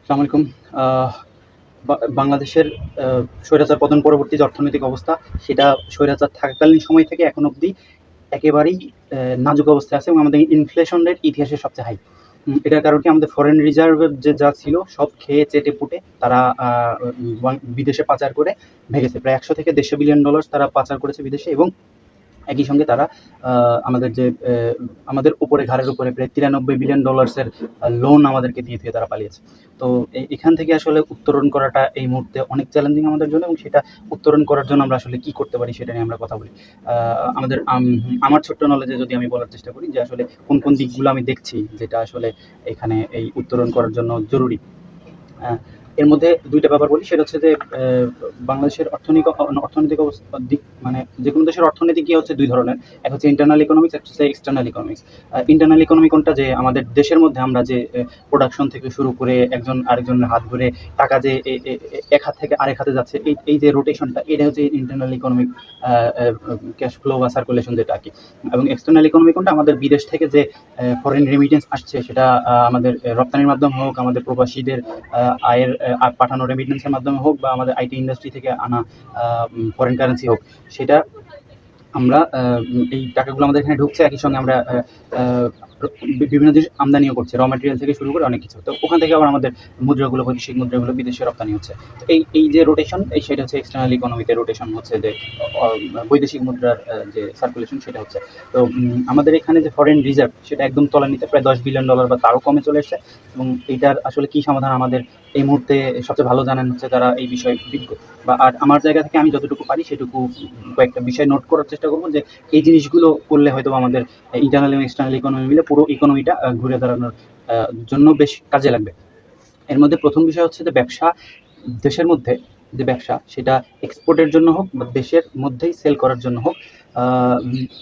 আসসালামু আলাইকুম। আহ বাংলাদেশের স্বৈরাচার পতন পরবর্তী যে অর্থনৈতিক অবস্থা, সেটা স্বৈরাচার থাকাকালীন সময় থেকে এখন অবধি একেবারেই নাজুক অবস্থায় আছে এবং আমাদের ইনফ্লেশন রেট ইতিহাসের সবচেয়ে হাই। এটার কারণ কি, আমাদের ফরেন রিজার্ভের যে যা ছিল সব খেয়ে চেটে পুটে তারা বিদেশে পাচার করে ভেগেছে। প্রায় 100 থেকে 150 বিলিয়ন ডলার তারা পাচার করেছে বিদেশে, এবং একই সঙ্গে তারা আমাদের যে আমাদের উপরে ঘাড়ের উপরে প্রায় 93 বিলিয়ন ডলার্সের লোন আমাদেরকে দিয়ে দিয়ে তারা পালিয়েছে। তো এখান থেকে আসলে উত্তরণ করাটা এই মুহূর্তে অনেক চ্যালেঞ্জিং আমাদের জন্য, এবং সেটা উত্তরণ করার জন্য আমরা আসলে কি করতে পারি সেটা নিয়ে আমরা কথা বলি। আমাদের আমার ছোট্ট নলেজে যদি আমি বলার চেষ্টা করি যে আসলে কোন কোন দিকগুলো আমি দেখছি যেটা আসলে এখানে এই উত্তরণ করার জন্য জরুরি। আহ, এর মধ্যে দুইটা ব্যাপার বলি, সেটা হচ্ছে যে বাংলাদেশের অর্থনৈতিক অবস্থা দিক, মানে যে কোনো দেশের অর্থনীতি কি হচ্ছে দুই ধরনের। এক হচ্ছে ইন্টারনাল ইকোনমিক্স, এক হচ্ছে এক্সটার্নাল ইকোনমিক্স। ইন্টারনাল ইকোনমি কোনটা, যে আমাদের দেশের মধ্যে আমরা যে প্রোডাকশন থেকে শুরু করে একজন আরেকজনের হাত ধরে টাকা যে এক হাত থেকে আরেক হাতে যাচ্ছে, এই এই যে রোটেশনটা, এটা হচ্ছে ইন্টারনাল ইকোনমিক ক্যাশ ফ্লো বা সার্কুলেশন যেটা আর কি। এবং এক্সটার্নাল ইকোনমি কোনটা, আমাদের বিদেশ থেকে যে ফরেন রেমিটেন্স আসছে, সেটা আমাদের রপ্তানির মাধ্যমে হোক, আমাদের প্রবাসীদের আয়ের পাঠানো রেমিটেন্সের মাধ্যমে হোক, বা আমাদের আইটি ইন্ডাস্ট্রি থেকে আনা ফরেন কারেন্সি হোক, সেটা আমরা এই টাকাগুলো আমাদের এখানে ঢুকছে। একই সঙ্গে আমরা বিভিন্ন জিনিস আমদানিও করছি, র ম্যাটেরিয়াল থেকে শুরু করে অনেক কিছু। তো ওখান থেকে আবার আমাদের মুদ্রাগুলো, বৈদেশিক মুদ্রাগুলো বিদেশে রপ্তানি হচ্ছে। তো এই এই যে রোটেশন, এই সেটা হচ্ছে এক্সটার্নাল ইকোনমিতে রোটেশন হচ্ছে, যে বৈদেশিক মুদ্রার যে সার্কুলেশন সেটা হচ্ছে। তো আমাদের এখানে যে ফরেন রিজার্ভ, সেটা একদম তলানিতে, প্রায় 10 বিলিয়ন ডলার বা তারও কমে চলে এসছে। এবং এইটার আসলে কি সমাধান আমাদের এই মুহূর্তে সবচেয়ে ভালো জানেন হচ্ছে যারা এই বিষয়ে বিজ্ঞ। বা আর আমার জায়গা থেকে আমি যতটুকু পারি সেটুকু কয়েকটা বিষয় নোট করার চেষ্টা করবো, যে এই জিনিসগুলো করলে হয়তো আমাদের ইন্টারনাল এবং এক্সটার্নাল ইকোনমি মিলে পুরো ইকোনমিটা ঘুরে দাঁড়ানোর জন্য বেশ কাজে লাগবে। এর মধ্যে প্রথম বিষয় হচ্ছে যে ব্যবসা। দেশের মধ্যে যে ব্যবসা, সেটা এক্সপোর্টের জন্য হোক বা দেশের মধ্যেই সেল করার জন্য হোক,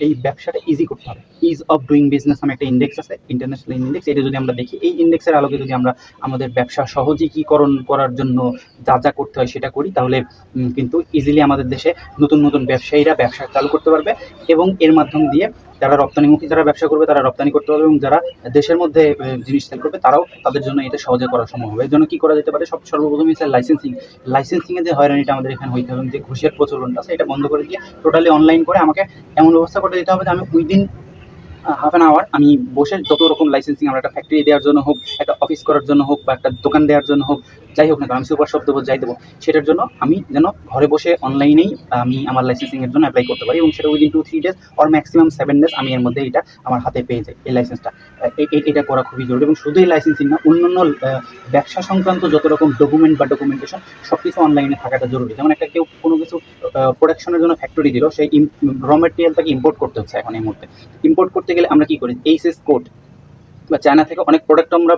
এই ব্যবসাটা ইজি করতে হবে। ইজ অফ ডুইং বিজনেস নামে একটা ইন্ডেক্স আছে, ইন্টারন্যাশনাল ইন্ডেক্স। এটা যদি আমরা দেখি, এই ইন্ডেক্সের আলোকে যদি আমরা আমাদের ব্যবসা সহজীকরণ করার জন্য যা যা করতে হয় সেটা করি, তাহলে কিন্তু ইজিলি আমাদের দেশে নতুন নতুন ব্যবসায়ীরা ব্যবসা চালু করতে পারবে। এবং এর মাধ্যম দিয়ে যারা রপ্তানিমুখী যারা ব্যবসা করবে তারা রপ্তানি করতে পারবে, এবং যারা দেশের মধ্যে জিনিস সেল করবে তারাও, তাদের জন্য এটা সহজে করা সম্ভব হবে। এর জন্য কি করা যেতে পারে, সর্বপ্রথম হচ্ছে লাইসেন্সিং। লাইসেন্সিং এর যে হয়রানিটা আমাদের এখানে হইতে হবে, এবং যে ঘুষের প্রচলনটা আছে, এটা বন্ধ করে দিয়ে টোটালি অনলাইন করে আমাকে এমন ব্যবস্থা করে দিতে হবে যে আমি উইদিন হাফ অ্যান আওয়ার আমি বসে যত রকম লাইসেন্সিং, আমরা একটা ফ্যাক্টরি দেওয়ার জন্য হোক, একটা অফিস করার জন্য হোক, বা একটা দোকান দেওয়ার জন্য হোক, যাই হোক না কেন, আমি সুপার শপ দেবো, যাই দেবো, সেটার জন্য আমি যেন ঘরে বসে অনলাইনেই আমি আমার লাইসেন্সিং এর জন্য অ্যাপ্লাই করতে পারি, এবং সেটা within 2-3 days or maximum 7 days আমি এর মধ্যে এটা আমার হাতে পেয়ে যাই, এই লাইসেন্সটা। এটা করা খুবই জরুরি। এবং শুধু এই লাইসেন্সিং না, অন্যান্য ব্যবসা সংক্রান্ত যত রকম ডকুমেন্ট বা ডকুমেন্টেশন, সব কিছু অনলাইনে থাকাটা জরুরি। যেমন একটা কেউ কোনো কিছু প্রোডাকশনের জন্য ফ্যাক্টরি দিল, সেই র মেটেরিয়ালটাকে ইম্পোর্ট করতে হচ্ছে এখন এই মুহূর্তে। ইম্পোর্ট করতে গেলে আমরা কি করি, এইচএস কোড বা চায়না থেকে অনেক প্রোডাক্ট আমরা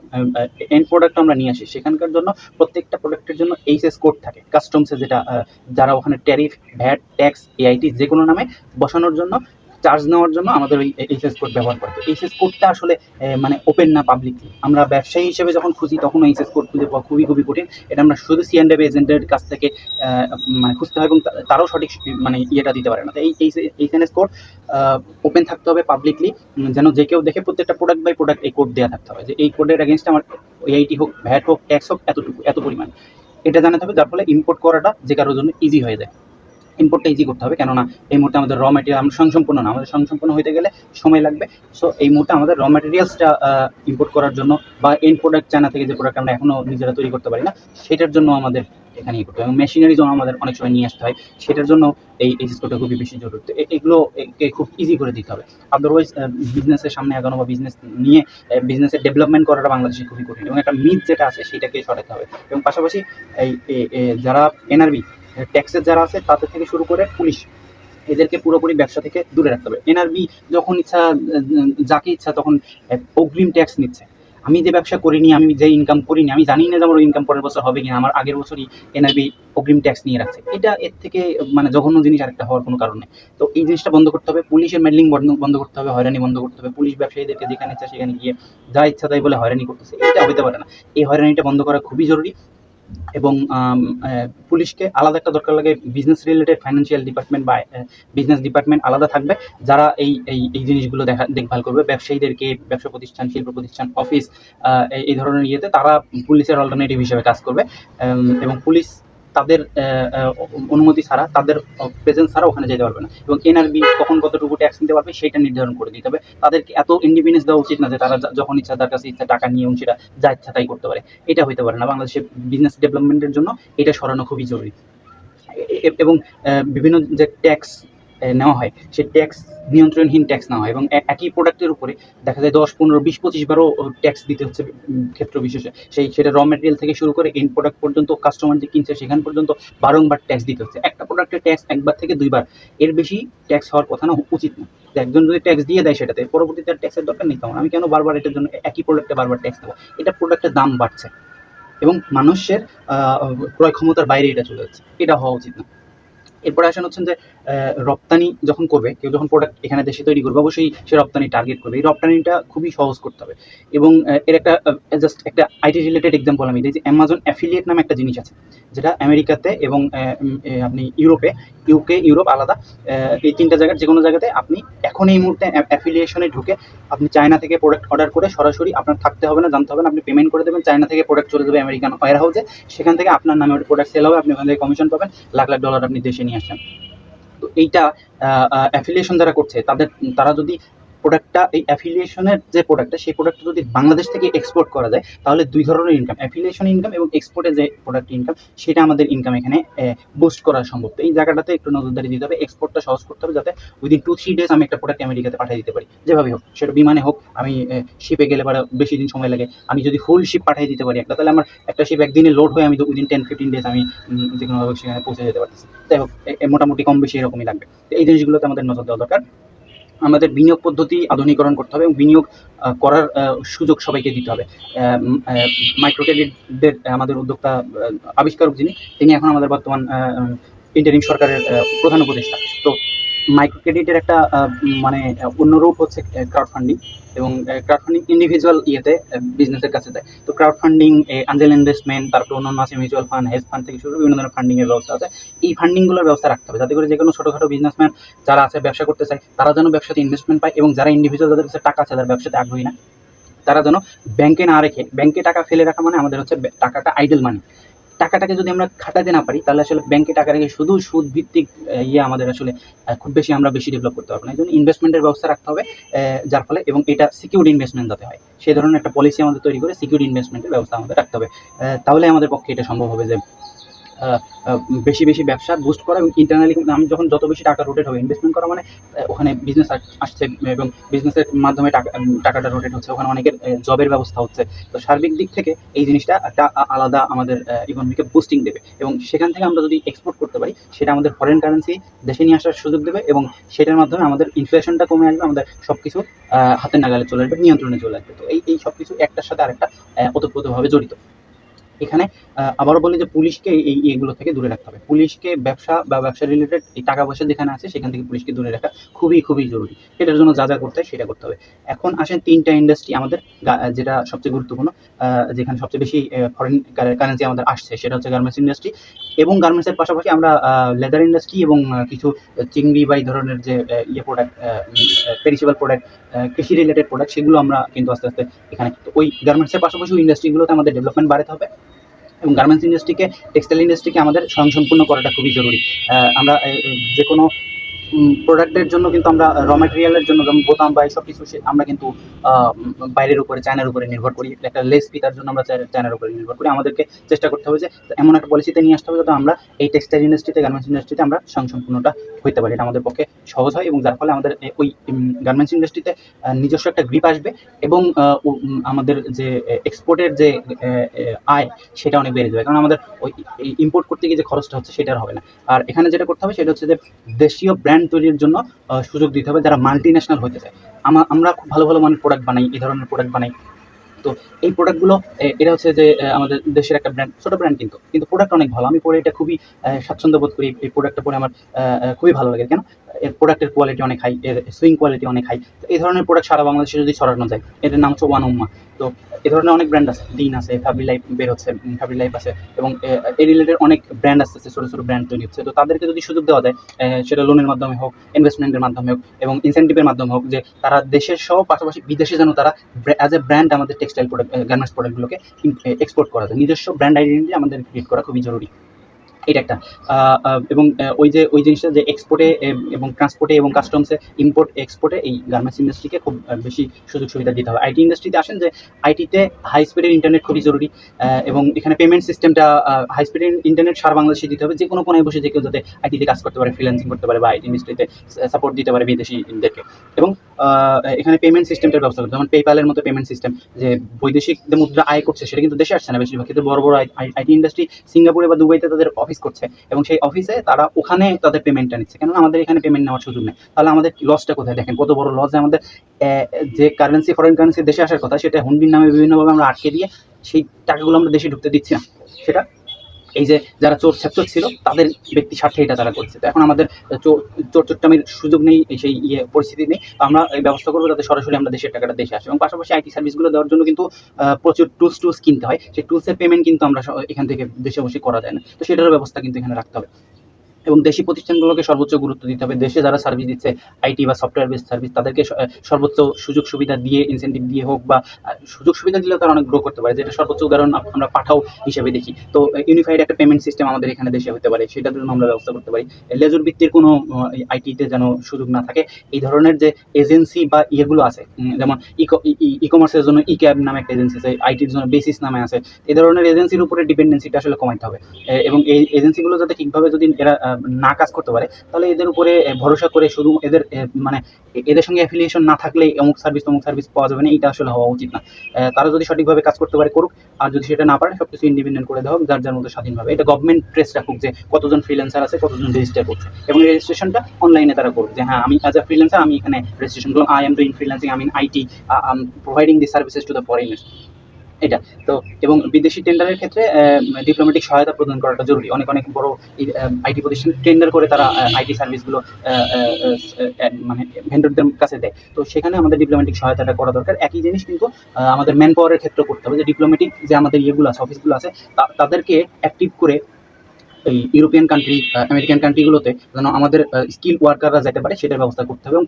এন্ড প্রোডাক্ট আমরা নিয়ে আসি, সেখানকার জন্য প্রত্যেকটা প্রোডাক্টের জন্য এইচএস কোড থাকে কাস্টমসে, যেটা যারা ওখানে ট্যারিফ, ভ্যাট, ট্যাক্স, এআইটি যে কোনো নামে বসানোর জন্য, চার্জ নেওয়ার জন্য আমাদের ওই এইচএস কোড ব্যবহার করে। তো এইচএস কোডটা আসলে মানে ওপেন না পাবলিকলি, আমরা ব্যবসায়ী হিসেবে যখন খুঁজি তখন এইচএস কোড খুঁজে পাওয়া খুবই খুবই কঠিন। এটা আমরা শুধু সিএনডেভ এজেন্টের কাছ থেকে মানে খুঁজতে হয়, এবং তারাও সঠিক মানে ইয়েটা দিতে পারে না। তো এইচএনএস কোড ওপেন থাকতে হবে পাবলিকলি, যেন যে কেউ দেখে প্রত্যেকটা প্রোডাক্ট বাই প্রোডাক্ট এই কোড দেওয়া থাকতে হবে, যে এই কোডের এগেনস্টে আমার এআইটি হোক, ভ্যাট হোক, ট্যাক্স হোক, এতটুকু এত পরিমাণ, এটা জানাতে হবে, যার ফলে ইম্পোর্ট করাটা যে কারোর জন্য ইজি হয়ে যায়। ইম্পোর্টটা ইজি করতে হবে, কেননা এই মুহূর্তে আমাদের র ম্যাটেরিয়াল আমরা স্বয়ংসম্পূর্ণ না, আমাদের স্বয়ংসম্পূর্ণ হইতে গেলে সময় লাগবে। সো এই মুহূর্তে আমাদের র ম্যাটেরিয়ালসটা ইম্পোর্ট করার জন্য, বা এন্ড প্রোডাক্ট চায়না থেকে যে প্রোডাক্ট আমরা এখনো নিজেরা তৈরি করতে পারি না, সেটার জন্য আমাদের এখানে করতে হবে, এবং মেশিনারি জন্য আমাদের অনেক সময় নিয়ে আসতে হয়, সেটার জন্য এই সিস্টেমটা খুবই বেশি জরুরি। তো এগুলো খুব ইজি করে দিতে হবে। আদারওয়াইজ বিজনেসের সামনে আগানো বা বিজনেস নিয়ে বিজনেসের ডেভেলপমেন্ট করাটা বাংলাদেশে খুবই কঠিন, এবং একটা মিথ যেটা আছে সেটাকে সরাতে হবে। এবং পাশাপাশি এই যারা এনআরবি ট্যাক্সের যারা আছে, তাদের থেকে শুরু করে পুলিশ, এদেরকে পুরোপুরি ব্যবসা থেকে দূরে রাখতে হবে। এনআরবি যখন ইচ্ছা যাকে ইচ্ছা তখন অগ্রিম ট্যাক্স নিচ্ছে। আমি যে ব্যবসা করিনি, আমি যে ইনকাম করিনি, আমি জানি না যে আমার ইনকাম পরের বছর হবে কিনা, আমার আগের বছরই এনআরবি অগ্রিম ট্যাক্স নিয়ে রাখছে। এটা এর থেকে মানে জঘন্য জিনিস আরেকটা হওয়ার কোনো কারণ নেই। তো এই জিনিসটা বন্ধ করতে হবে, পুলিশের মেডলিং বন্ধ করতে হবে, হয়রানি বন্ধ করতে হবে। পুলিশ ব্যবসায়ীদেরকে যেখানে ইচ্ছা সেখানে গিয়ে যা ইচ্ছা তাই বলে হয়রানি করতেছে, এটা হতে পারে না। এই হয়রানিটা বন্ধ করা খুবই জরুরি। এবং পুলিশকে আলাদা একটা দরকার লাগে বিজনেস রিলেটেড ফাইন্যান্সিয়াল ডিপার্টমেন্ট বা বিজনেস ডিপার্টমেন্ট আলাদা থাকবে, যারা এই এই এই জিনিসগুলো দেখভাল করবে। ব্যবসায়ীদেরকে, ব্যবসা প্রতিষ্ঠান, শিল্প প্রতিষ্ঠান, অফিস, এই ধরনের ইয়েতে তারা পুলিশের অল্টারনেটিভ হিসেবে কাজ করবে। এবং পুলিশ তাদের অনুমতি ছাড়া, তাদের প্রেজেন্স ছাড়া ওখানে যেতে পারবে না। এবং এনআরবি কখন কতটুকু ট্যাক্স নিতে পারবে সেটা নির্ধারণ করে দিতে হবে। তাদেরকে এত ইন্ডিপেন্ডেন্স দেওয়া উচিত না যে তারা যখন ইচ্ছা, তার কাছে ইচ্ছা টাকা নিয়ে সেটা যা ইচ্ছা তাই করতে পারে। এটা হইতে পারে না। বাংলাদেশের বিজনেস ডেভেলপমেন্টের জন্য এটা সরানো খুবই জরুরি। এবং বিভিন্ন যে ট্যাক্স নেওয়া হয়, সেই ট্যাক্স নিয়ন্ত্রণহীন ট্যাক্স নেওয়া হয় এবং একই প্রোডাক্টের উপরে দেখা যায় 10, 15, 20, 25 বারও ট্যাক্স দিতে হচ্ছে ক্ষেত্র বিশেষে। সেটা র মেটেরিয়াল থেকে শুরু করে এন্ড প্রোডাক্ট পর্যন্ত, কাস্টমার যে কিনছে সেখান পর্যন্ত বারংবার ট্যাক্স দিতে হচ্ছে। একটা প্রোডাক্টের ট্যাক্স একবার থেকে দুইবার, এর বেশি ট্যাক্স হওয়ার কথা না, উচিত না। একজন যদি ট্যাক্স দিয়ে দেয় সেটাতে, পরবর্তীতে আর ট্যাক্সের দরকার নেই। তখন আমি কেন বারবার এটার জন্য একই প্রোডাক্টে বারবার ট্যাক্স দেবো? এটা প্রোডাক্টের দাম বাড়ছে এবং মানুষের ক্রয় ক্ষমতার বাইরে এটা চলে যাচ্ছে। এটা হওয়া উচিত না। এরপরে আসেন হচ্ছেন যে রপ্তানি যখন করবে, কেউ যখন প্রোডাক্ট এখানে দেশে তৈরি করবে, অবশ্যই সে রপ্তানি টার্গেট করবে। এই রপ্তানিটা খুবই সহজ করতে হবে। এবং এর একটা জাস্ট একটা আইটি রিলেটেড এক্সাম্পল আমি দিই যে অ্যামাজন অ্যাফিলিয়েট নামে একটা জিনিস আছে, যেটা আমেরিকাতে এবং আপনি ইউরোপে, ইউকে, ইউরোপ আলাদা, এই তিনটা জায়গার যে কোনো জায়গাতে আপনি এখন এই মুহূর্তে অ্যাফিলিয়েশনে ঢুকে আপনি চায়না থেকে প্রোডাক্ট অর্ডার করে সরাসরি আপনার থাকতে হবে না, জানতে হবে না, আপনি পেমেন্ট করে দেবেন, চায়না থেকে প্রোডাক্ট চলে যাবে আমেরিকান ওয়্যার হাউসে, সেখান থেকে আপনার নামে ওটা প্রোডাক্ট সেল হবে, আপনি ওখান থেকে কমিশন পাবেন, লাখ লাখ ডলার আপনি দেশে নিয়ে আসছেন। তো এইটা অ্যাফিলিয়েশন যারা করছে তারা যদি প্রোডাক্টটা, এই অ্যাফিলিয়েশনের যে প্রোডাক্টটা, সেই প্রোডাক্টটা যদি বাংলাদেশ থেকে এক্সপোর্ট করা যায়, তাহলে দুই ধরনের ইনকাম, অ্যাফিলিয়েশন ইনকাম এবং এক্সপোর্টের যে প্রোডাক্ট ইনকাম, সেটা আমাদের ইনকাম এখানে বুস্ট করা সম্ভব। তো এই জায়গাটাতে একটু নজরদারি দিতে হবে, এক্সপোর্টটা সহজ করতে হবে, যাতে উইদিন 2-3 ডেজ আমি একটা প্রোডাক্ট আমেরিকাতে পাঠিয়ে দিতে পারি, যেভাবে হোক, সেটা বিমানে হোক, আমি শিপে গেলে পরে বেশি দিন সময় লাগে, আমি যদি ফুল শিপ পাঠিয়ে দিতে পারি একটা, তাহলে আমার একটা শিপ একদিনে লোড হয়ে আমি উইদিন 10-15 ডেজ আমি যে কোনোভাবে সেখানে পৌঁছে যেতে পারতেছি। যাই হোক, মোটামুটি কম বেশি এরকমই লাগবে। তো এই জিনিসগুলোতে আমাদের নজর দেওয়া দরকার। আমাদের বিনিয়োগ পদ্ধতি আধুনিকরণ করতে হবে এবং বিনিয়োগ করার সুযোগ সবাইকে দিতে হবে। মাইক্রো ক্রেডিটদের আমাদের উদ্যোক্তা, আবিষ্কারক যিনি, তিনি এখন আমাদের বর্তমান ইন্টারিম সরকারের প্রধান উপদেষ্টা। তো মাইক্রো ক্রেডিটের একটা মানে অন্য রূপ হচ্ছে ক্রাউড ফান্ডিং। এবং ক্রাউড ফান্ডিং ইন্ডিভিজুয়াল ইয়েতে বিজনেসের কাছে দেয়। তো ক্রাউড ফান্ডিং, অ্যাঞ্জেল ইনভেস্টমেন্ট, তারপর অন্যান্য আছে মিউচুয়াল ফান্ড, হেজ ফান্ড থেকে শুরু করে বিভিন্ন ধরনের ফান্ডিংয়ের ব্যবস্থা আছে। এই ফান্ডিংগুলোর ব্যবস্থা রাখতে হবে, যাতে করে যে কোনো ছোটোখাটো বিজনেসম্যান যারা আছে, ব্যবসা করতে চায়, তারা যেন ব্যবসাতে ইনভেস্টমেন্ট পায়। এবং যারা ইন্ডিভিজুয়াল, যাদের কাছে টাকা আছে, যারা ব্যবসাতে আগ্রহী না, তারা যেন ব্যাংকে না রেখে, ব্যাংকে টাকা ফেলে রাখা মানে আমাদের হচ্ছে টাকাটা আইডল মানি। টাকাটাকে যদি আমরা খাটাতে না পারি, তাহলে আসলে ব্যাংকে টাকা রেখে শুধু সুদ ভিত্তিক আমাদের আসলে খুব বেশি আমরা বেশি ডেভেলপ করতে পারবো না। এই জন্য ইনভেস্টমেন্টের ব্যবস্থা রাখতে হবে, যার ফলে, এবং এটা সিকিউরড ইনভেস্টমেন্ট যাতে হয়, সেই ধরনের একটা পলিসি আমাদের তৈরি করে সিকিউরড ইনভেস্টমেন্টের ব্যবস্থা আমাদের রাখতে হবে। তাহলে আমাদের পক্ষে এটা সম্ভব হবে যে বেশি বেশি ব্যবসা বুস্ট করা। এবং ইন্টারনালি আমি যখন যত বেশি টাকা রোটেট হবে, ইনভেস্টমেন্ট করা মানে ওখানে বিজনেস আসছে এবং বিজনেসের মাধ্যমে টাকাটা রোটেট হচ্ছে, ওখানে অনেকের জবের ব্যবস্থা হচ্ছে। তো সার্বিক দিক থেকে এই জিনিসটা একটা আলাদা আমাদের ইকোনমিকে বুস্টিং দেবে। এবং সেখান থেকে আমরা যদি এক্সপোর্ট করতে পারি, সেটা আমাদের ফরেন কারেন্সি দেশে নিয়ে আসার সুযোগ দেবে এবং সেটার মাধ্যমে আমাদের ইনফ্লেশনটা কমে আসবে, আমাদের সব কিছু হাতের নাগালে চলে আসবে, নিয়ন্ত্রণে চলে আসবে। তো এই সব কিছু একটার সাথে আরেকটা ওতপ্রোতভাবে জড়িত। এখানে আবারও বলি যে পুলিশকে এইগুলো থেকে দূরে রাখতে হবে। পুলিশকে ব্যবসা বা ব্যবসা রিলেটেড এই টাকা পয়সা যেখানে আছে, সেখান থেকে পুলিশকে দূরে রাখা খুবই খুবই জরুরি। এটার জন্য যা যা করতে হয় সেটা করতে হবে। এখন আসেন 3টা ইন্ডাস্ট্রি আমাদের, যেটা সবচেয়ে গুরুত্বপূর্ণ, যেখানে সবচেয়ে বেশি ফরেন কারেন্সি আমাদের আসছে, সেটা হচ্ছে গার্মেন্টস ইন্ডাস্ট্রি। এবং গার্মেন্টসের পাশাপাশি আমরা লেদার ইন্ডাস্ট্রি এবং কিছু চিংড়ি বা এই ধরনের যে প্রোডাক্ট, পেরিশেবল প্রোডাক্ট, কৃষি রিলেটেড প্রোডাক্ট, সেগুলো আমরা কিন্তু আস্তে আস্তে এখানে, তো ওই গার্মেন্টসের পাশাপাশি ওই ইন্ডাস্ট্রিগুলোতে আমাদের ডেভেলপমেন্ট বাড়াতে হবে। এবং গার্মেন্টস ইন্ডাস্ট্রিকে, টেক্সটাইল ইন্ডাস্ট্রিকে আমাদের স্বয়ংসম্পূর্ণ করাটা খুবই জরুরি। আমরা যে কোনো প্রোডাক্টের জন্য কিন্তু আমরা র ম্যাটেরিয়ালের জন্য, যেমন বোতাম বা এইসব কিছু, আমরা কিন্তু বাইরের উপরে, চায়নার উপরে নির্ভর করি। একটা লেস পিতার জন্য আমরা চায়নার উপরে নির্ভর করি। আমাদেরকে চেষ্টা করতে হবে যে এমন একটা পলিসিতে নিয়ে আসতে হবে যাতে আমরা এই টেক্সটাইল ইন্ডাস্ট্রিতে, গার্মেন্টস ইন্ডাস্ট্রিতে আমরা স্বয়ংসম্পূর্ণটা হইতে পারি। এটা আমাদের পক্ষে সহজ হয় এবং যার ফলে আমাদের ওই গার্মেন্টস ইন্ডাস্ট্রিতে নিজস্ব একটা গ্রিপ আসবে এবং আমাদের যে এক্সপোর্টের যে আয়, সেটা অনেক বেড়ে যাবে। কারণ আমাদের ওই ইম্পোর্ট করতে গিয়ে যে খরচটা হচ্ছে, সেটা আর হবে না। আর এখানে যেটা করতে হবে সেটা হচ্ছে যে দেশীয় ব্র্যান্ড তৈরির জন্য সুযোগ দিতে হবে যারা মাল্টি ন্যাশনাল হতে চায়। আমরা খুব ভালো ভালো মানের প্রোডাক্ট বানাই, এই ধরনের প্রোডাক্ট বানাই, তো এই প্রোডাক্টগুলো এটা হচ্ছে যে আমাদের দেশের একটা ব্র্যান্ড, ছোটো ব্র্যান্ড কিন্তু প্রোডাক্ট অনেক ভালো। আমি পরে এটা খুবই স্বাচ্ছন্দ্য বোধ করি। এই প্রোডাক্টটা পরে আমার খুবই ভালো লাগে। কেন? এর প্রোডাক্টের কোয়ালিটি অনেক হাই, এর সুইং কোয়ালিটি অনেক হাই। তো এই ধরনের প্রোডাক্ট সারা বাংলাদেশে যদি ছড়ানো যায়, এটার নাম হচ্ছে ওয়ান উম্মা। তো এ ধরনের অনেক ব্র্যান্ড আছে, দিন আছে, ফ্যাব্রি লাইফ বের হচ্ছে, ফ্যাব্রি লাইফ আছে, এবং এই রিলেটেড অনেক ব্র্যান্ড আসতেছে, ছোটো ছোটো ব্র্যান্ড তৈরি হচ্ছে। তো তাদেরকে যদি সুযোগ দেওয়া যায়, সেটা লোনের মাধ্যমে হোক, ইনভেস্টমেন্টের মাধ্যমে হোক, এবং ইনসেন্টিভের মাধ্যমে হোক, যে তারা দেশের সহ পাশাপাশি বিদেশে যেন তারা অ্যাজ এ ব্র্যান্ড আমাদের টেক্সটাইল প্রোডাক্ট, গার্মেন্টস প্রোডাক্টগুলোকে এক্সপোর্ট করা যায়। নিজস্ব ব্র্যান্ড আইডেন্টিটি আমাদের ক্রিয়েট করা খুবই জরুরি। এটা একটা এবং ওই জিনিসটা যে এক্সপোর্টে এবং ট্রান্সপোর্টে এবং কাস্টমসে, ইম্পোর্ট এক্সপোর্টে এই গার্মেন্টস ইন্ডাস্ট্রিকে খুব বেশি সুযোগ সুবিধা দিতে হবে। আইটি ইন্ডাস্ট্রিতে আসেন যে আইটিতে হাই স্পিডের ইন্টারনেট খুবই জরুরি, এবং এখানে পেমেন্ট সিস্টেমটা হাই স্পিডের ইন্টারনেট সারা বাংলাদেশে দিতে হবে। যে কোনো কোনায় বসে যে কেউ যাতে আইটিতে কাজ করতে পারে, ফ্রিল্যান্সিং করতে পারে, বা আইটি ইন্ডাস্ট্রিতে সাপোর্ট দিতে পারে বিদেশিদেরকে। এবং এখানে পেমেন্ট সিস্টেমটার ব্যবস্থা করতে, যেমন পেপ্যালের মতো পেমেন্ট সিস্টেম, যে বৈদেশিক যে মুদ্রা আয় করছে সেটা কিন্তু দেশে আসছে না বেশিরভাগ ক্ষেত্রে। বড় বড় আইটি ইন্ডাস্ট্রি সিঙ্গাপুরে বা দুবাইতে তাদের অফিস করছে, এবং সেই অফিসে তারা ওখানে তাদের পেমেন্টটা নিচ্ছে। কেননা আমাদের এখানে পেমেন্ট নেওয়ার সুযোগ নেই। তাহলে আমাদের লসটা কোথায়? দেখেন কত বড় লস। আমাদের যে কারেন্সি, ফরেন কারেন্সি দেশে আসার কথা, সেটা হুন্ডির নামে বিভিন্নভাবে আমরা আটকে দিয়ে সেই টাকাগুলো আমরা দেশে ঢুকতে দিচ্ছি না। সেটা এই যে যারা চোর ছেচর ছিল তাদের ব্যক্তি স্বার্থে এটা তারা করছে। তো এখন আমাদের চোর চোট্টামির সুযোগ নেই, সেই পরিস্থিতি নেই। তো আমরা এই ব্যবস্থা করবো যাতে সরাসরি আমরা দেশের টাকাটা দেশে আসে। এবং পাশাপাশি আইটি সার্ভিসগুলো দেওয়ার জন্য কিন্তু প্রচুর টুলস কিনতে হয়। সেই টুলসের পেমেন্ট কিন্তু আমরা এখান থেকে দেশে বসে করা যায় না। তো সেটারও ব্যবস্থা কিন্তু এখানে রাখতে হবে। এবং দেশি প্রতিষ্ঠানগুলোকে সর্বোচ্চ গুরুত্ব দিতে হবে। দেশে যারা সার্ভিস দিচ্ছে, আইটি বা সফটওয়্যার বেসড সার্ভিস, তাদেরকে সর্বোচ্চ সুযোগ সুবিধা দিয়ে, ইনসেন্টিভ দিয়ে হোক, বা সুযোগ সুবিধা দিলেও তারা অনেক গ্রো করতে পারে। যেটা সর্বোচ্চ উদাহরণ আমরা পাঠাও হিসেবে দেখি। তো ইউনিফাইড একটা পেমেন্ট সিস্টেম আমাদের এখানে দেশে হতে পারে, সেটার জন্য আমরা ব্যবস্থা করতে পারি। লেজুর ভিত্তির কোনো আইটিতে যেন সুযোগ না থাকে। এই ধরনের যে এজেন্সি বা ইয়েগুলো আছে, যেমন ই কমার্সের জন্য ই ক্যাব নামে একটা এজেন্সি আছে, আইটির জন্য বেসিস নামে আছে। এই ধরনের এজেন্সির উপরে ডিপেন্ডেন্সিটা আসলে কমাইতে হবে। এবং এই এজেন্সিগুলো যাতে ঠিকভাবে যদি এরা না কাজ করতে পারে, তাহলে এদের উপরে ভরসা করে শুধু এদের মানে এদের সঙ্গে অ্যাফিলিয়েশন না থাকলে অমুক সার্ভিস পাওয়া যাবে না, এটা আসলে হওয়া উচিত না। তারা যদি সঠিকভাবে কাজ করতে পারে করুক, আর যদি সেটা না পারে সবকিছু ইন্ডিপেন্ডেন্ট করে দেওয়া হোক, যার যার মতো স্বাধীনভাবে। এটা গভর্নমেন্ট ট্রেস রাখুক যে কতজন ফ্রিল্যান্সার আছে, কতজন রেজিস্টার করছে, এবং রেজিস্ট্রেশনটা অনলাইনে তারা করুক, যে হ্যাঁ আমি অ্যাজ আ ফ্রিল্যান্সার আমি এখানে রেজিস্ট্রেশন করলাম, I am doing freelancing, I mean IT, providing the services to the foreigners. এটা তো। এবং বিদেশি টেন্ডারের ক্ষেত্রে ডিপ্লোম্যাটিক সহায়তা প্রদান করাটা জরুরি। অনেক বড় আইটি প্রতিষ্ঠান টেন্ডার করে তারা আইটি সার্ভিসগুলো মানে ভেন্ডরদের কাছে দেয়। তো সেখানে আমাদের ডিপ্লোম্যাটিক সহায়তাটা করা দরকার। একই জিনিস কিন্তু আমাদের ম্যান পাওয়ারের ক্ষেত্রে করতে হবে, যে ডিপ্লোম্যাটিক যে আমাদের ইয়েগুলো আছে, অফিসগুলো আছে, তাদেরকে অ্যাক্টিভ করে এই ইউরোপিয়ান কান্ট্রি, আমেরিকান কান্ট্রিগুলোতে যেন আমাদের স্কিল ওয়ার্কাররা যেতে পারে, সেটার ব্যবস্থা করতে হবে। এবং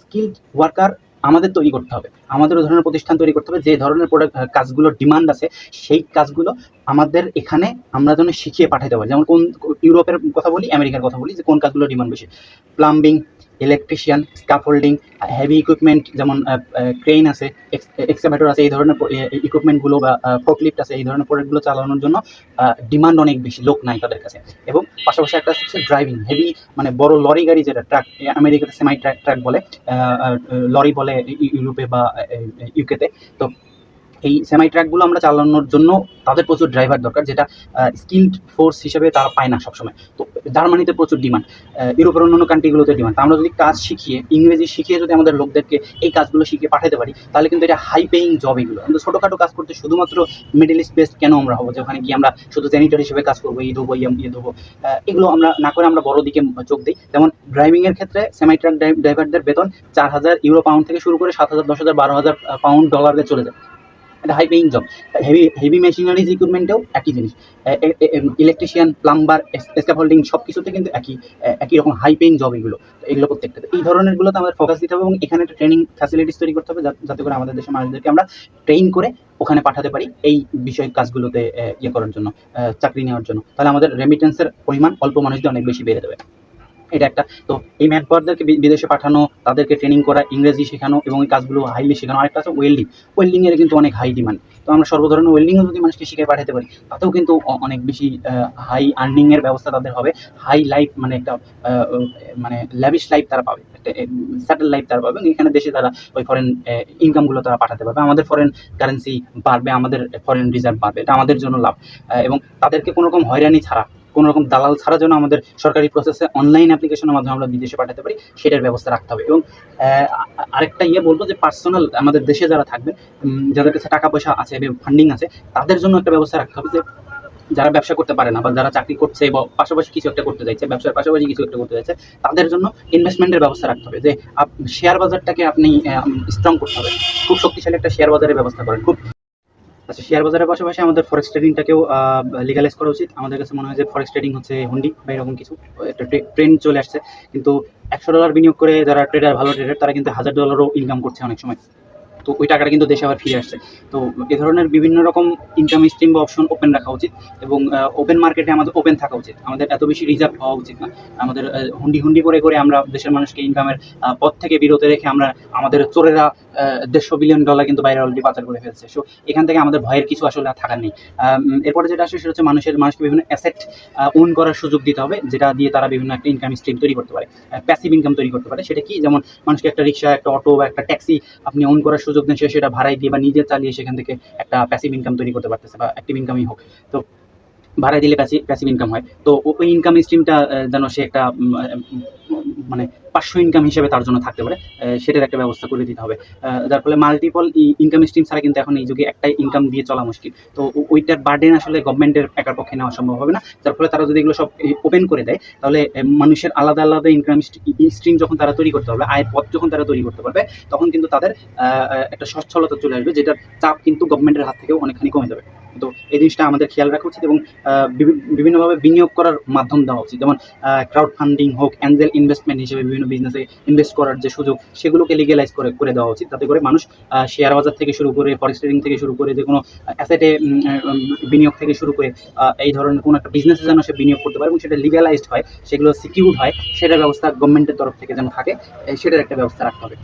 স্কিলড ওয়ার্কার আমাদের তৈরি করতে হবে, আমাদের ওই ধরনের প্রতিষ্ঠান তৈরি করতে হবে যে ধরনের প্রোডাক্ট কাজগুলোর ডিমান্ড আছে, সেই কাজগুলো আমাদের এখানে আমরা যেন শিখিয়ে পাঠাতে পারি। যেমন কোন ইউরোপের কথা বলি, আমেরিকার কথা বলি, যে কোন কাজগুলো ডিমান্ড বেশি। Plumbing, electrician, scaffolding, heavy equipment যেমন ক্রেন আছে, এক্সকাভেটর আছে, এই ধরনের ইকুইপমেন্টগুলো, বা ফোর্কলিফট আছে, এই ধরনের প্রোডাক্টগুলো চালানোর জন্য ডিমান্ড অনেক বেশি, লোক নাই তাদের কাছে। এবং পাশাপাশি একটা হচ্ছে ড্রাইভিং, হেভি মানে বড় লরি গাড়ি, যেটা ট্রাক, আমেরিকাতে সেমাই ট্রাক বলে, লরি বলে ইউরোপে বা ইউকেতে। তো এই সেমাই ট্রাকগুলো আমরা চালানোর জন্য তাদের প্রচুর ড্রাইভার দরকার, যেটা স্কিলড ফোর্স হিসেবে তারা পায় না সবসময়। তো জার্মানিতে প্রচুর ডিমান্ড, ইউরোপের অন্যান্য কান্ট্রিগুলোতে ডিমান্ড। আমরা যদি কাজ শিখিয়ে, ইংরেজি শিখিয়ে যদি আমাদের লোকদেরকে এই কাজগুলো শিখিয়ে পাঠাতে পারি, তাহলে কিন্তু এটা হাই পেইং জব। এগুলো কিন্তু ছোটোখাটো কাজ করতে শুধুমাত্র মিডল ইস্ট বেসড কেন আমরা হবো, যে ওখানে গিয়ে আমরা শুধু জেনিটর হিসেবে কাজ করবো, এই ধোবো, ইয়ে ধোবো, এগুলো আমরা না করে আমরা বড় দিকে চোখ দিই। যেমন ড্রাইভিংয়ের ক্ষেত্রে সেমাই ট্রাক ড্রাইভারদের বেতন 4,000 ইউরো পাউন্ড থেকে শুরু করে 7,000, 10,000, 12,000 পাউন্ড ডলারে চলে যায়। এটা high paying job. Heavy machineries ইকুইপমেন্টেও একই জিনিস, ইলেকট্রিশিয়ান, প্লাম্বার, স্ক্যাফোল্ডিং, সব কিছুতে কিন্তু একই রকম হাই পেইং জব এগুলো প্রত্যেকটা। এই ধরনেরগুলোতে আমাদের ফোকাস দিতে হবে, এবং এখানে একটা ট্রেনিং ফ্যাসিলিটিস তৈরি করতে হবে, যাতে করে আমাদের দেশের মানুষদেরকে আমরা ট্রেন করে ওখানে পাঠাতে পারি এই বিষয় কাজগুলোতে ইয়ে করার জন্য, চাকরি নেওয়ার জন্য। তাহলে আমাদের রেমিটেন্সের পরিমাণ অল্প মানুষদের অনেক বেশি বেড়ে যাবে। এটা একটা। তো এই ম্যান পাওয়ারদেরকে বিদেশে পাঠানো, তাদেরকে ট্রেনিং করা, ইংরেজি শেখানো, এবং এই কাজগুলো হাইলি শেখানো। আরেকটা আছে ওয়েল্ডিংয়ের কিন্তু অনেক হাই ডিমান্ড। তো আমরা সর্বধরনের ওয়েল্ডিংও যদি মানুষকে শিখে পাঠাতে পারি, তাতেও কিন্তু অনেক বেশি হাই আর্নিংয়ের ব্যবস্থা তাদের হবে। হাই লাইফ মানে একটা মানে ল্যাভিশ লাইফ তারা পাবে, একটা সেটেল লাইফ তারা পাবে। এখানে দেশে তারা ওই ফরেন ইনকামগুলো তারা পাঠাতে পারবে, আমাদের ফরেন কারেন্সি বাড়বে, আমাদের ফরেন রিজার্ভ বাড়বে, এটা আমাদের জন্য লাভ। এবং তাদেরকে কোনো রকম হয়রানি ছাড়া কোনো রকম দালাল ছাড়া যেন আমাদের সরকারি প্রসেসে অনলাইন অ্যাপ্লিকেশনের মাধ্যমে আমরা বিদেশে পাঠাতে পারি, সেটার ব্যবস্থা রাখতে হবে। এবং আরেকটা বলবো যে পার্সোনাল আমাদের দেশে যারা থাকবেন, যাদের কাছে টাকা পয়সা আছে এবং ফান্ডিং আছে, তাদের জন্য একটা ব্যবস্থা রাখতে হবে যে যারা ব্যবসা করতে পারে না বা যারা চাকরি করছে বা পাশাপাশি কিছু একটা করতে চাইছে, ব্যবসার পাশাপাশি কিছু একটা করতে চাইছে, তাদের জন্য ইনভেস্টমেন্টের ব্যবস্থা রাখতে হবে। যে শেয়ার বাজারটাকে আপনি স্ট্রং করতে হবে, খুব শক্তিশালী একটা শেয়ার বাজারের ব্যবস্থা করেন। খুব আচ্ছা, শেয়ার বাজারের পাশাপাশি আমাদের ফরেক্স ট্রেডিংটাকেও লিগালাইজ করা উচিত। আমাদের কাছে মনে হয় যে ফরেক্স ট্রেডিং হচ্ছে হুন্ডি বা এরকম কিছু একটা ট্রেন্ড চলে আসছে, কিন্তু $100 বিনিয়োগ করে যারা ট্রেডার, ভালো ট্রেডার, তারা কিন্তু $1000 ইনকাম করছে অনেক সময়। তো ওই টাকাটা কিন্তু দেশে আবার ফিরে আসছে। তো এ ধরনের বিভিন্ন রকম ইনকাম স্ট্রিম বা অপশন ওপেন রাখা উচিত এবং ওপেন মার্কেটে আমাদের ওপেন থাকা উচিত। আমাদের এত বেশি রিজার্ভ হওয়া উচিত না। আমাদের হুন্ডি করে আমরা দেশের মানুষকে ইনকামের পথ থেকে বিরত রেখে আমরা আমাদের চোরেরা $150 বিলিয়ন কিন্তু বাইরে অলরেডি পাচার করে ফেলছে। সো এখান থেকে আমাদের ভয়ের কিছু আসলে আর থাকার নেই। এরপরে যেটা আসে সেটা হচ্ছে মানুষকে বিভিন্ন অ্যাসেট ওন করার সুযোগ দিতে হবে, যেটা দিয়ে তারা বিভিন্ন একটা ইনকাম স্ট্রিম তৈরি করতে পারে, প্যাসিভ ইনকাম তৈরি করতে পারে। সেটা কি? যেমন মানুষকে একটা রিক্সা, একটা অটো বা একটা ট্যাক্সি আপনি ওন করার সুযোগ দেন, সেটা ভাড়ায় দিয়ে বা নিজে চালিয়ে সেখান থেকে একটা প্যাসিভ ইনকাম তৈরি করতে পারতেছে, বা অ্যাক্টিভ ইনকামই হোক। তো ভাড়ায় দিলে প্যাসিভ ইনকাম হয়। তো ওই ইনকাম স্ট্রিমটা যেন সে একটা মানে পার্শ্ব ইনকাম হিসেবে তার জন্য থাকতে পারে, সেটার একটা ব্যবস্থা করে দিতে হবে। যার ফলে মাল্টিপল ইনকাম স্ট্রিম ছাড়া কিন্তু এখন এই যুগে একটাই ইনকাম দিয়ে চলা মুশকিল। তো ওইটার বার্ডেন আসলে গভর্নমেন্টের একার পক্ষে নেওয়া সম্ভব হবে না। যার ফলে তারা যদি এগুলো সব ওপেন করে দেয়, তাহলে মানুষের আলাদা আলাদা ইনকাম স্ট্রিম যখন তারা তৈরি করতে পারবে, আয়ের পথ যখন তারা তৈরি করতে পারবে, তখন কিন্তু তাদের একটা সচ্ছলতা চলে আসবে, যেটার চাপ কিন্তু গভর্নমেন্টের হাত থেকেও অনেকখানি কমে যাবে। তো এই জিনিসটা আমাদের খেয়াল রাখা উচিত এবং বিভিন্নভাবে বিনিয়োগ করার মাধ্যম দেওয়া উচিত। যেমন ক্রাউড ফান্ডিং হোক, অ্যাঞ্জেল ইনভেস্টমেন্ট হিসেবে বিভিন্ন বিজনেসে ইনভেস্ট করার যে সুযোগ, সেগুলোকে লিগ্যালাইজ করে দেওয়া উচিত, যাতে করে মানুষ শেয়ার বাজার থেকে শুরু করে, ফরেক্স ট্রেডিং থেকে শুরু করে, যে কোনো অ্যাসেটে বিনিয়োগ থেকে শুরু করে এই ধরনের কোনো একটা বিজনেসে যেন সে বিনিয়োগ করতে পারে এবং সেটা লিগ্যালাইজড হয়, সেগুলো সিকিউরড হয়, সেটার ব্যবস্থা গভর্নমেন্টের তরফ থেকে যেন থাকে, সেটার একটা ব্যবস্থা রাখতে হবে।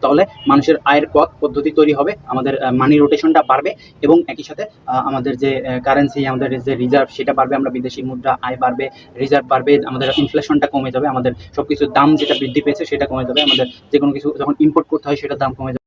তাহলে মানুষের আয়ের পদ্ধতি তৈরি হবে, আমাদের মানি রোটেশনটা বাড়বে এবং একই সাথে আমাদের যে কারেন্সি, আমাদের যে রিজার্ভ, সেটা বাড়বে, আমরা বিদেশি মুদ্রা আয় বাড়বে, রিজার্ভ বাড়বে, আমাদের ইনফ্লেশনটা কমে যাবে, আমাদের সবকিছুর দাম যেটা বৃদ্ধি পেয়েছে সেটা কমে যাবে, আমাদের যে কোনো কিছু যখন ইম্পোর্ট করতে হয় সেটার দাম কমে যাবে।